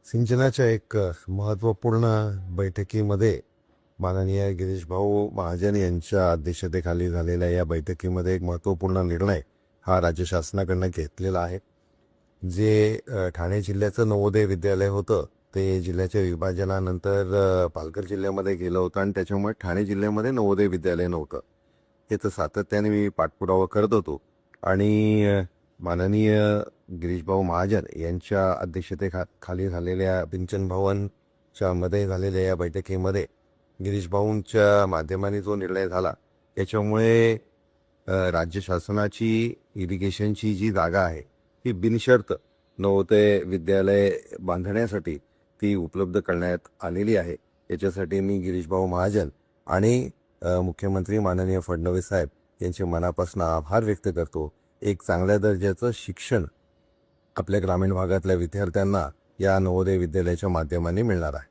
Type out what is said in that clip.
सिंचनाच्या एक महत्त्वपूर्ण बैठकीमध्ये माननीय गिरीश भाऊ महाजन यांच्या अध्यक्षतेखाली झालेल्या या बैठकीमध्ये एक महत्त्वपूर्ण निर्णय हा राज्य शासनाकडनं घेतलेला आहे. जे ठाणे जिल्ह्याचं नवोदय विद्यालय होतं ते जिल्ह्याच्या विभाजनानंतर पालघर जिल्ह्यामध्ये गेलं होतं आणि त्याच्यामुळे ठाणे जिल्ह्यामध्ये नवोदय विद्यालय नव्हतं. याचं सातत्याने मी पाठपुरावा करत होतो आणि माननीय गिरीशभाऊ महाजन यांच्या अध्यक्षतेखाली झालेल्या पिंचन भवनच्या मध्ये झालेल्या या बैठकीमध्ये गिरीशभाऊंच्या माध्यमाने जो निर्णय झाला याच्यामुळे राज्य शासनाची इरिगेशनची जी जागा आहे ती बिनशर्त नवोदय विद्यालय बांधण्यासाठी ती उपलब्ध करण्यात आलेली आहे. याच्यासाठी मी गिरीशभाऊ महाजन आणि मुख्यमंत्री माननीय फडणवीस साहेब यांचे मनापासून आभार व्यक्त करतो. एक चांगल्या दर्जाचं शिक्षण आपल्या ग्रामीण भागातल्या विद्यार्थ्यांना या नवोदय विद्यालयाच्या माध्यमाने मिळणार आहे.